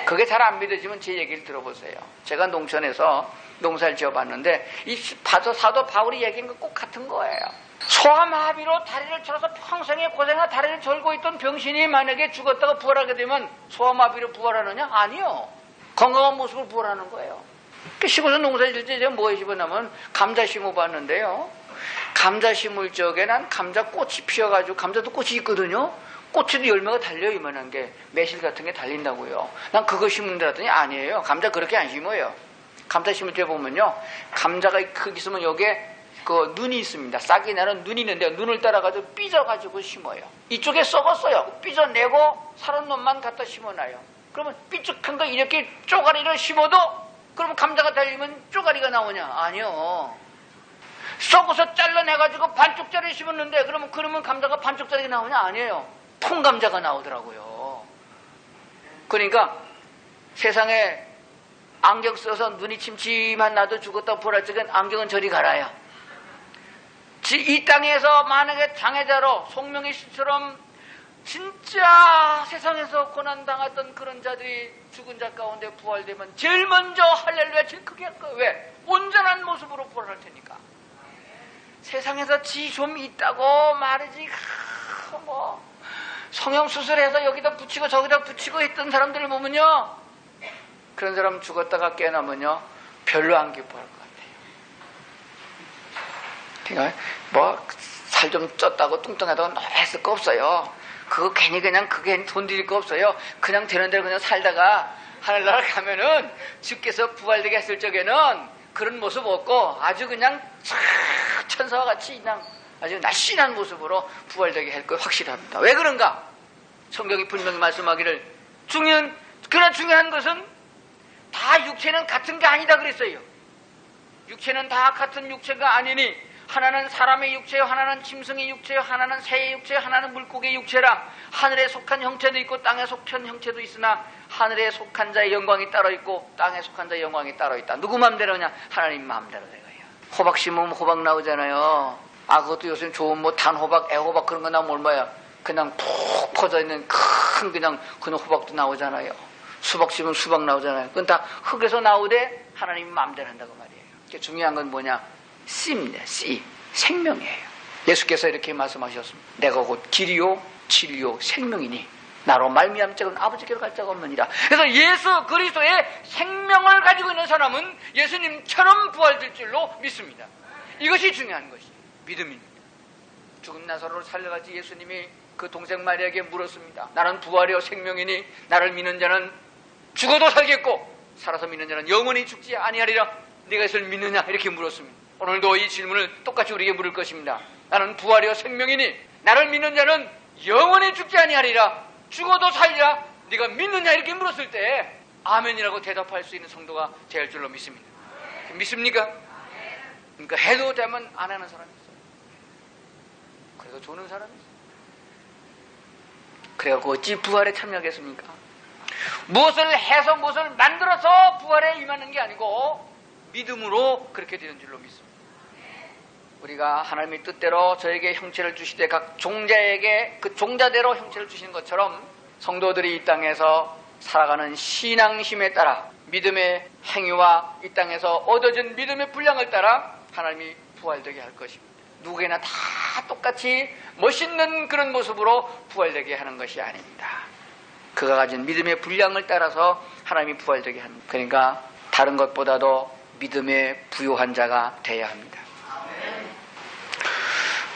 그게 잘 안 믿어지면 제 얘기를 들어보세요. 제가 농촌에서 농사를 지어봤는데 이 사도 바울이 얘기한 건 꼭 같은 거예요. 소아마비로 다리를 절어서 평생에 고생하고 다리를 절고 있던 병신이 만약에 죽었다가 부활하게 되면 소아마비로 부활하느냐? 아니요. 건강한 모습으로 부활하는 거예요. 시골에서 농사 지을 때 제가 뭐 심었냐면 감자 심어봤는데요. 감자 심을 적에 난 감자 꽃이 피어가지고, 감자도 꽃이 있거든요. 꽃에도 열매가 달려요. 이만한 게 매실 같은 게 달린다고요. 난 그거 심는다 했더니 아니에요. 감자 그렇게 안 심어요. 감자 심을 때 보면요, 감자가 크게 있으면 여기에 그 눈이 있습니다. 싹이 나는 눈이 있는데 눈을 따라가지고 삐져가지고 심어요. 이쪽에 썩었어요. 삐져내고 살은 놈만 갖다 심어놔요. 그러면 삐죽한 거 이렇게 쪼가리를 심어도 그러면 감자가 달리면 쪼가리가 나오냐? 아니요. 썩어서 잘라내가지고 반쪽짜리 심었는데 그러면 감자가 반쪽짜리가 나오냐? 아니에요. 통감자가 나오더라고요. 그러니까 세상에 안경 써서 눈이 침침한 나도 죽었다 부활할 적엔 안경은 저리 가라야. 이 땅에서 만약에 장애자로 송명희 씨처럼 진짜 세상에서 고난당했던 그런 자들이 죽은 자 가운데 부활되면 제일 먼저 할렐루야 제일 크게 할 거예요. 왜? 온전한 모습으로 부활할 테니까. 세상에서 지 좀 있다고 말이지, 뭐 성형수술해서 여기다 붙이고 저기다 붙이고 했던 사람들을 보면요, 그런 사람 죽었다가 깨어나면요 별로 안 기뻐할 것 같아요. 그러니까 뭐 살 좀 쪘다고 뚱뚱하다고 했을 거 없어요. 그거 괜히 그냥 그게 돈 들일 거 없어요. 그냥 되는 대로 그냥 살다가 하늘나라 가면은 주께서 부활되게 했을 적에는 그런 모습 없고 아주 그냥 천사와 같이 그냥 아주 날씬한 모습으로 부활되게 할 거 확실합니다. 왜 그런가? 성경이 분명히 말씀하기를 그러나 중요한 것은 다 육체는 같은 게 아니다 그랬어요. 육체는 다 같은 육체가 아니니 하나는 사람의 육체요, 하나는 짐승의 육체요, 하나는 새의 육체요, 하나는 물고기의 육체라. 하늘에 속한 형체도 있고 땅에 속한 형체도 있으나 하늘에 속한 자의 영광이 따로 있고 땅에 속한 자의 영광이 따로 있다. 누구 마음대로냐? 하나님 마음대로 되고요. 호박 심으면 호박 나오잖아요. 그것도 요새 좋은 뭐 단호박, 애호박 그런 거 나오면 얼마야? 그냥 푹 퍼져 있는 큰 그냥 호박도 나오잖아요. 수박 심으면 수박 나오잖아요. 그건 다 흙에서 나오되 하나님 마음대로 한다고 말이에요. 중요한 건 뭐냐? 씨입니다. 씨. 생명이에요. 예수께서 이렇게 말씀하셨습니다. 내가 곧 길이요 진리요 생명이니 나로 말미암 자는 아버지께로 갈 자가 없느니라. 그래서 예수 그리스도의 생명을 가지고 있는 사람은 예수님처럼 부활될 줄로 믿습니다. 이것이 중요한 것이에요. 믿음입니다. 죽은 나사로를 살려가지 예수님이 그 동생 마리아에게 물었습니다. 나는 부활이요 생명이니 나를 믿는 자는 죽어도 살겠고 살아서 믿는 자는 영원히 죽지 아니하리라. 네가 이것을 믿느냐? 이렇게 물었습니다. 오늘도 이 질문을 똑같이 우리에게 물을 것입니다. 나는 부활이요 생명이니 나를 믿는 자는 영원히 죽지 아니하리라. 죽어도 살리라. 네가 믿느냐? 이렇게 물었을 때 아멘이라고 대답할 수 있는 성도가 될 줄로 믿습니다. 믿습니까? 그러니까 해도 되면 안 하는 사람이 있어요. 그래서 조는 사람이 있어요. 그래갖고 어찌 부활에 참여하겠습니까? 무엇을 해서 무엇을 만들어서 부활에 임하는 게 아니고 믿음으로 그렇게 되는 줄로 믿습니다. 우리가 하나님의 뜻대로 저에게 형체를 주시되 각 종자에게 그 종자대로 형체를 주시는 것처럼 성도들이 이 땅에서 살아가는 신앙심에 따라 믿음의 행위와 이 땅에서 얻어진 믿음의 분량을 따라 하나님이 부활되게 할 것입니다. 누구에나 다 똑같이 멋있는 그런 모습으로 부활되게 하는 것이 아닙니다. 그가 가진 믿음의 분량을 따라서 하나님이 부활되게 합니다. 그러니까 다른 것보다도 믿음에 부요한 자가 되어야 합니다.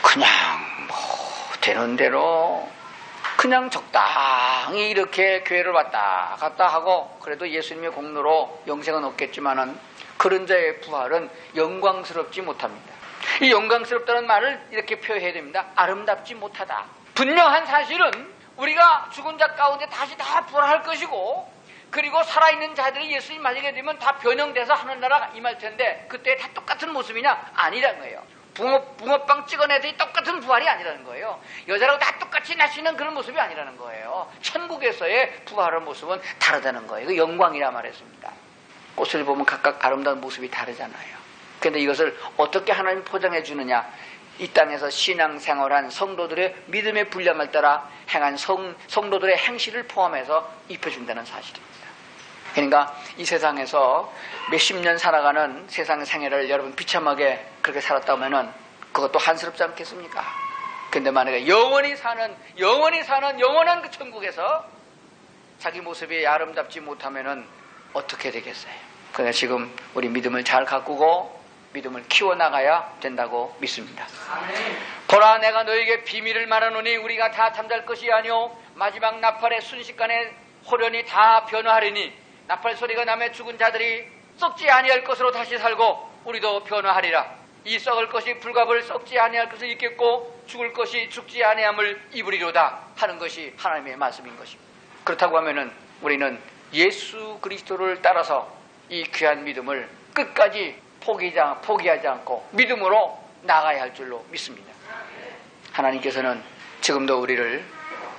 그냥 뭐 되는 대로 그냥 적당히 이렇게 교회를 왔다 갔다 하고 그래도 예수님의 공로로 영생은 얻겠지만은 그런 자의 부활은 영광스럽지 못합니다. 이 영광스럽다는 말을 이렇게 표현해야 됩니다. 아름답지 못하다. 분명한 사실은 우리가 죽은 자 가운데 다시 다 부활할 것이고, 그리고 살아있는 자들이 예수님 맞이게 되면 다 변형돼서 하늘나라가 임할 텐데 그때 다 똑같은 모습이냐? 아니라는 거예요. 붕어빵 찍은 애들이 똑같은 부활이 아니라는 거예요. 여자라고 다 똑같이 날 수 있는 그런 모습이 아니라는 거예요. 천국에서의 부활의 모습은 다르다는 거예요. 그 영광이라 말했습니다. 꽃을 보면 각각 아름다운 모습이 다르잖아요. 그런데 이것을 어떻게 하나님 포장해 주느냐? 이 땅에서 신앙생활한 성도들의 믿음의 분량을 따라 행한 성도들의 행실을 포함해서 입혀준다는 사실입니다. 그러니까 이 세상에서 몇십 년 살아가는 세상 생애를 여러분 비참하게 그렇게 살았다 하면은 그것도 한스럽지 않겠습니까? 근데 만약에 영원히 사는 영원한 그 천국에서 자기 모습이 아름답지 못하면은 어떻게 되겠어요? 그러니까 지금 우리 믿음을 잘 가꾸고 믿음을 키워나가야 된다고 믿습니다. 보라, 내가 너에게 비밀을 말하노니 우리가 다 잠잘 것이 아니오 마지막 나팔의 순식간에 호련히 다 변화하리니 나팔 소리가 나며 죽은 자들이 썩지 아니할 것으로 다시 살고 우리도 변화하리라. 이 썩을 것이 불갑을 썩지 아니할 것을 입겠고 죽을 것이 죽지 아니함을 입으리로다 하는 것이 하나님의 말씀인 것입니다. 그렇다고 하면은 우리는 예수 그리스도를 따라서 이 귀한 믿음을 끝까지 포기하지 않고 믿음으로 나가야 할 줄로 믿습니다. 하나님께서는 지금도 우리를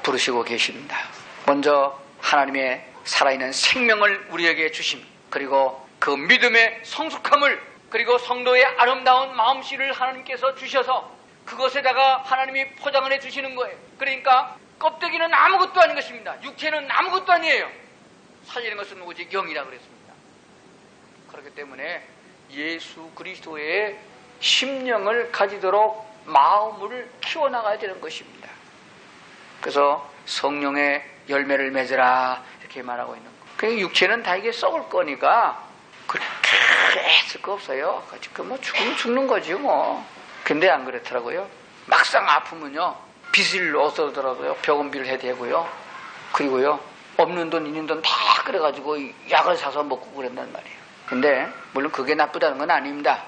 부르시고 계십니다. 먼저 하나님의 살아있는 생명을 우리에게 주심, 그리고 그 믿음의 성숙함을, 그리고 성도의 아름다운 마음씨를 하나님께서 주셔서 그것에다가 하나님이 포장을 해주시는 거예요. 그러니까 껍데기는 아무것도 아닌 것입니다. 육체는 아무것도 아니에요. 살리는 것은 오직 영이라 그랬습니다. 그렇기 때문에 예수 그리스도의 심령을 가지도록 마음을 키워나가야 되는 것입니다. 그래서 성령의 열매를 맺으라 이렇게 말하고 있는 거예요. 그러니까 육체는 다 이게 썩을 거니까 그렇게 했을 거 없어요. 뭐 죽으면 죽는 거지 뭐. 근데 안 그렇더라고요. 막상 아프면요 빚을 얻어더라도요 병원비를 해야 되고요. 그리고요 없는 돈 있는 돈 다 그래가지고 약을 사서 먹고 그랬단 말이에요. 근데 물론 그게 나쁘다는 건 아닙니다.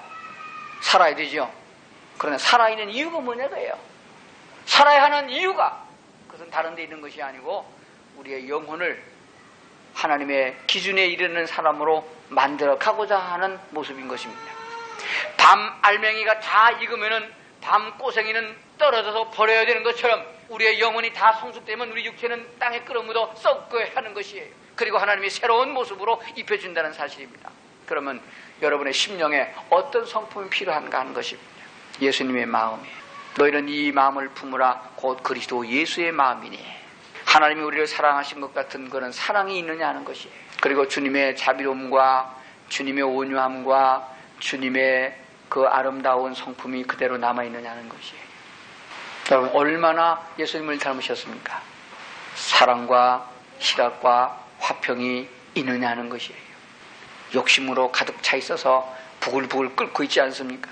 살아야 되죠. 그러나 살아있는 이유가 뭐냐고요. 살아야 하는 이유가 그것은 다른 데 있는 것이 아니고 우리의 영혼을 하나님의 기준에 이르는 사람으로 만들어 가고자 하는 모습인 것입니다. 밤 알맹이가 다 익으면은 밤 꼬생이는 떨어져서 버려야 되는 것처럼 우리의 영혼이 다 성숙되면 우리 육체는 땅에 끌어묻어 썩고 하는 것이에요. 그리고 하나님이 새로운 모습으로 입혀준다는 사실입니다. 그러면 여러분의 심령에 어떤 성품이 필요한가 하는 것입니다. 예수님의 마음이에요. 너희는 이 마음을 품으라 곧 그리스도 예수의 마음이니. 하나님이 우리를 사랑하신 것 같은 그런 사랑이 있느냐 하는 것이에요. 그리고 주님의 자비로움과 주님의 온유함과 주님의 그 아름다운 성품이 그대로 남아있느냐 하는 것이에요. 여러분 얼마나 예수님을 닮으셨습니까? 사랑과 희락과 화평이 있느냐 하는 것이에요. 욕심으로 가득 차 있어서 부글부글 끓고 있지 않습니까?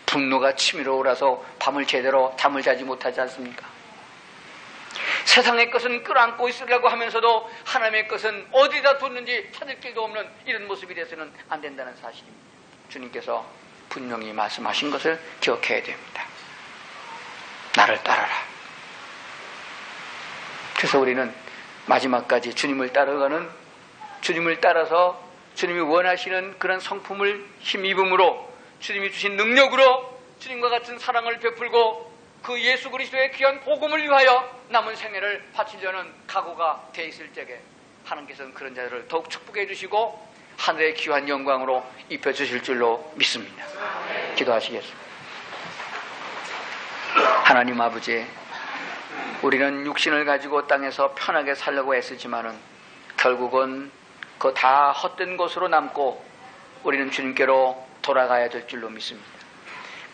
분노가 치밀어 오라서 밤을 제대로 잠을 자지 못하지 않습니까? 세상의 것은 끌어안고 있으려고 하면서도 하나님의 것은 어디다 뒀는지 찾을 길도 없는 이런 모습이 돼서는 안 된다는 사실입니다. 주님께서 분명히 말씀하신 것을 기억해야 됩니다. 나를 따르라. 그래서 우리는 마지막까지 주님을 따라가는, 주님을 따라서 주님이 원하시는 그런 성품을 힘입음으로 주님이 주신 능력으로 주님과 같은 사랑을 베풀고 그 예수 그리스도의 귀한 복음을 위하여 남은 생애를 바치려는 각오가 돼 있을 적에 하나님께서는 그런 자들을 더욱 축복해 주시고 하늘의 귀한 영광으로 입혀주실 줄로 믿습니다. 기도하시겠습니다. 하나님 아버지, 우리는 육신을 가지고 땅에서 편하게 살려고 애쓰지만은 결국은 그 다 헛된 것으로 남고 우리는 주님께로 돌아가야 될 줄로 믿습니다.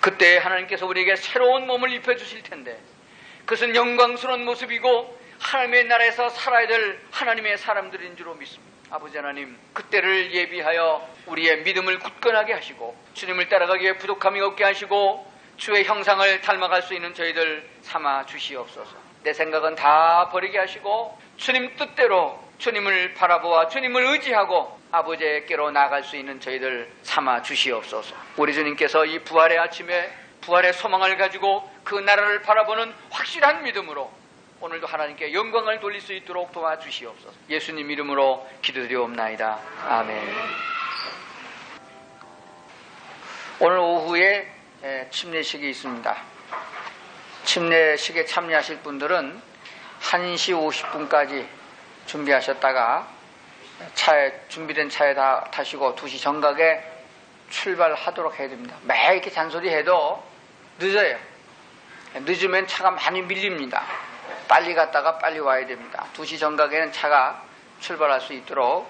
그때 하나님께서 우리에게 새로운 몸을 입혀주실 텐데 그것은 영광스러운 모습이고 하나님의 나라에서 살아야 될 하나님의 사람들인 줄로 믿습니다. 아버지 하나님, 그때를 예비하여 우리의 믿음을 굳건하게 하시고 주님을 따라가기에 부족함이 없게 하시고 주의 형상을 닮아갈 수 있는 저희들 삼아 주시옵소서. 내 생각은 다 버리게 하시고 주님 뜻대로 주님을 바라보아 주님을 의지하고 아버지께로 나아갈 수 있는 저희들 삼아 주시옵소서. 우리 주님께서 이 부활의 아침에 부활의 소망을 가지고 그 나라를 바라보는 확실한 믿음으로 오늘도 하나님께 영광을 돌릴 수 있도록 도와주시옵소서. 예수님 이름으로 기도드리옵나이다. 아멘. 오늘 오후에 침례식이 있습니다. 침례식에 참여하실 분들은 1시 50분까지 준비하셨다가 준비된 차에 다 타시고 2시 정각에 출발하도록 해야 됩니다. 매일 이렇게 잔소리해도 늦어요. 늦으면 차가 많이 밀립니다. 빨리 갔다가 빨리 와야 됩니다. 2시 정각에는 차가 출발할 수 있도록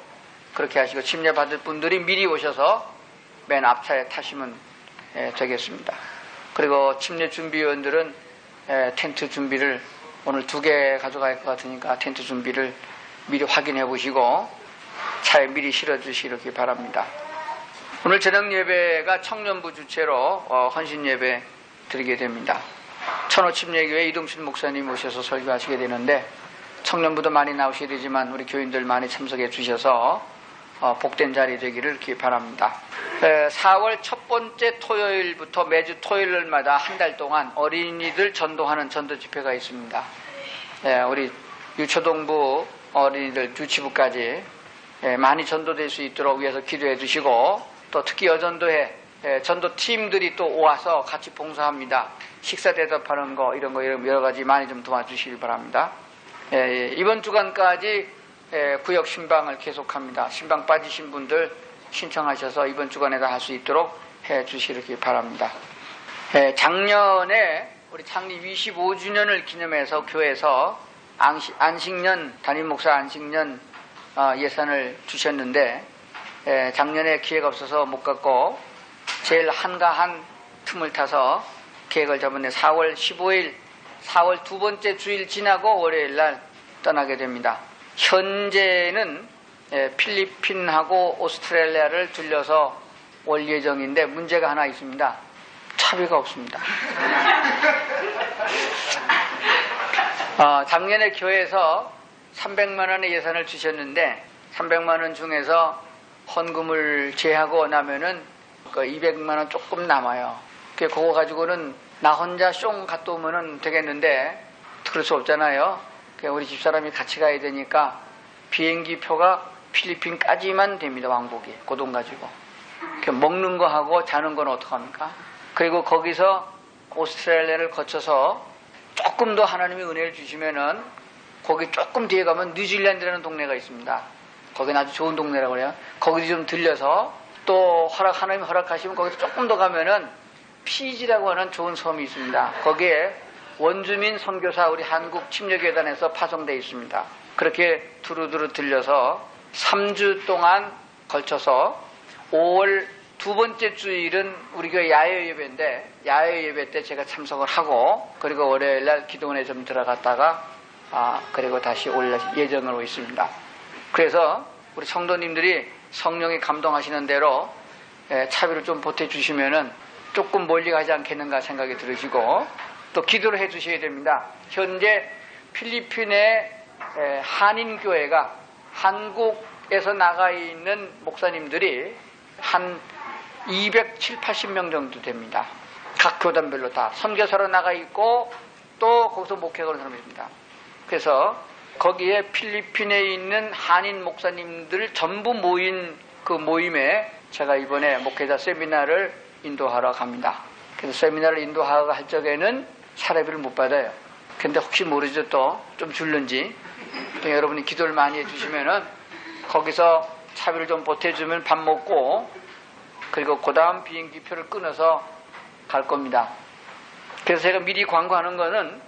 그렇게 하시고 침례 받을 분들이 미리 오셔서 맨 앞차에 타시면 되겠습니다. 그리고 침례 준비위원들은 텐트 준비를 오늘 2개 가져갈 것 같으니까 텐트 준비를 미리 확인해 보시고 차에 미리 실어 주시기 바랍니다. 오늘 저녁 예배가 청년부 주최로 헌신 예배 드리게 됩니다. 천호침례교회 이동실 목사님 오셔서 설교하시게 되는데 청년부도 많이 나오셔야 되지만 우리 교인들 많이 참석해 주셔서 복된 자리 되기를 바랍니다. 4월 첫 번째 토요일부터 매주 토요일마다 한 달 동안 어린이들 전도하는 전도 집회가 있습니다. 우리 유초동부 어린이들 유치부까지 많이 전도될 수 있도록 위해서 기도해 주시고 또 특히 여전도회 전도팀들이 또 와서 같이 봉사합니다. 식사 대접하는 거 이런 여러 가지 많이 좀 도와주시길 바랍니다. 이번 주간까지 구역 신방을 계속합니다. 신방 빠지신 분들 신청하셔서 이번 주간에도 할 수 있도록 해 주시기 바랍니다. 작년에 우리 창립 25주년을 기념해서 교회에서 안식년 담임 목사 안식년 예산을 주셨는데 작년에 기회가 없어서 못 갔고 제일 한가한 틈을 타서 계획을 잡았는데 4월 15일 4월 두 번째 주일 지나고 월요일 날 떠나게 됩니다. 현재는 필리핀하고 오스트레일리아를 들려서 올 예정인데 문제가 하나 있습니다. 차비가 없습니다. 작년에 교회에서 300만 원의 예산을 주셨는데 300만 원 중에서 헌금을 제하고 나면은 200만 원 조금 남아요. 그거 가지고는 나 혼자 숑 갔다 오면은 되겠는데 그럴 수 없잖아요. 우리 집사람이 같이 가야 되니까 비행기 표가 필리핀까지만 됩니다. 왕복이 그 돈 가지고 먹는 거 하고 자는 건 어떡합니까? 그리고 거기서 오스트레일리아를 거쳐서 조금 더 하나님이 은혜를 주시면은 거기 조금 뒤에 가면 뉴질랜드라는 동네가 있습니다. 거기는 아주 좋은 동네라고 그래요. 거기 좀 들려서 또 하나님이 허락하시면 거기서 조금 더 가면은 피지라고 하는 좋은 섬이 있습니다. 거기에 원주민 선교사 우리 한국 침례교단에서 파송되어 있습니다. 그렇게 두루두루 들려서 3주 동안 걸쳐서 5월 두 번째 주일은 우리 교회 야외 예배인데 야외 예배 때 제가 참석을 하고 그리고 월요일 날 기도원에 좀 들어갔다가 그리고 다시 올 예정으로 있습니다. 그래서 우리 성도님들이 성령이 감동하시는 대로 차비를 좀 보태주시면은 조금 멀리 가지 않겠는가 생각이 들으시고 또 기도를 해 주셔야 됩니다. 현재 필리핀의 한인교회가 한국에서 나가 있는 목사님들이 한 270, 80명 정도 됩니다. 각 교단별로 다 선교사로 나가 있고 또 거기서 목회하는 사람이 있습니다. 그래서 거기에 필리핀에 있는 한인 목사님들 전부 모인 그 모임에 제가 이번에 목회자 세미나를 인도하러 갑니다. 그래서 세미나를 인도하러 할 적에는 사례비를 못 받아요. 근데 혹시 모르죠. 또 좀 줄는지. 또 여러분이 기도를 많이 해주시면은 거기서 차비를 좀 보태주면 밥 먹고 그리고 그 다음 비행기 표를 끊어서 갈 겁니다. 그래서 제가 미리 광고하는 거는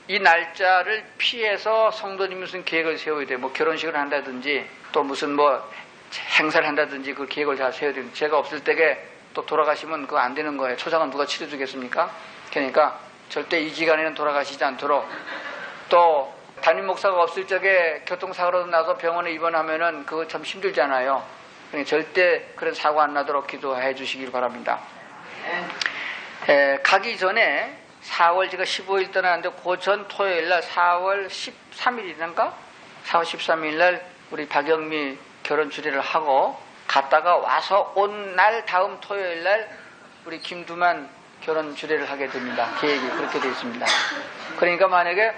이 날짜를 피해서 성도님이 무슨 계획을 세워야 돼요. 뭐 결혼식을 한다든지 또 무슨 뭐 행사를 한다든지 그 계획을 잘 세워야 돼요. 제가 없을 때에 또 돌아가시면 그거 안 되는 거예요. 초상은 누가 치러주겠습니까? 그러니까 절대 이 기간에는 돌아가시지 않도록, 또 담임 목사가 없을 적에 교통사고로 나서 병원에 입원하면은 그거 참 힘들잖아요. 그러니까 절대 그런 사고 안 나도록 기도해 주시길 바랍니다. 가기 전에 4월 제가 15일 떠나는데 그 전 토요일 날 4월 13일인가? 4월 13일 날 우리 박영미 결혼 주례를 하고 갔다가 와서 온 날 다음 토요일 날 우리 김두만 결혼 주례를 하게 됩니다. 계획이 그렇게 되어 있습니다. 그러니까 만약에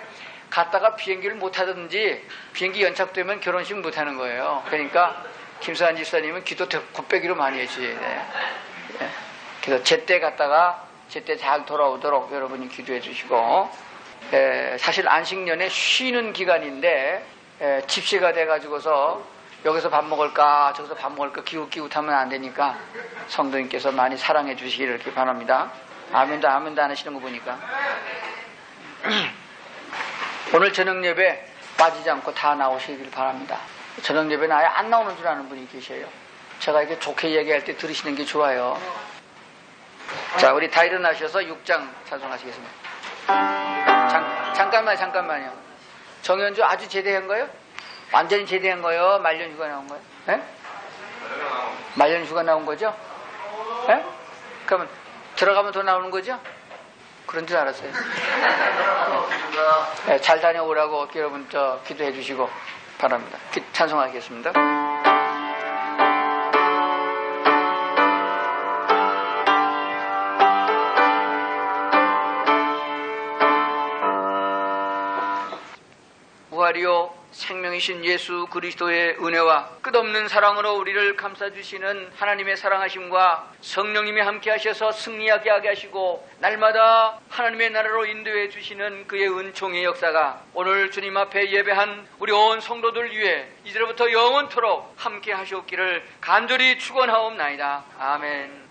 갔다가 비행기를 못 타든지 비행기 연착되면 결혼식 못 하는 거예요. 그러니까 김수환 집사님은 기도 곱빼기로 많이 해주셔야 돼요. 그래서 제때 갔다가 제때 잘 돌아오도록 여러분이 기도해 주시고, 사실 안식년에 쉬는 기간인데 집시가 돼가지고서 여기서 밥 먹을까 저기서 밥 먹을까 기웃기웃하면 안 되니까 성도님께서 많이 사랑해 주시기를 이렇게 바랍니다. 아멘도 안 하시는 거 보니까 오늘 저녁 예배 빠지지 않고 다 나오시길 바랍니다. 저녁 예배는 아예 안 나오는 줄 아는 분이 계셔요. 제가 이렇게 좋게 얘기할 때 들으시는 게 좋아요. 자, 우리 다 일어나셔서 6장 찬송하시겠습니다. 잠깐만요. 정연주 아주 제대한 거예요? 완전히 제대한 거예요? 말년 휴가 나온 거예요? 예? 말년 휴가 나온 거죠? 예? 그러면 들어가면 더 나오는 거죠? 그런 줄 알았어요. 예, 잘 다녀오라고 여러분 기도해 주시고 바랍니다. 찬송하겠습니다. 부활이요 생명이신 예수 그리스도의 은혜와 끝없는 사랑으로 우리를 감싸주시는 하나님의 사랑하심과 성령님이 함께 하셔서 승리하게 하게 하시고 날마다 하나님의 나라로 인도해 주시는 그의 은총의 역사가 오늘 주님 앞에 예배한 우리 온 성도들 위해 이제부터 영원토록 함께 하시옵기를 간절히 축원하옵나이다. 아멘.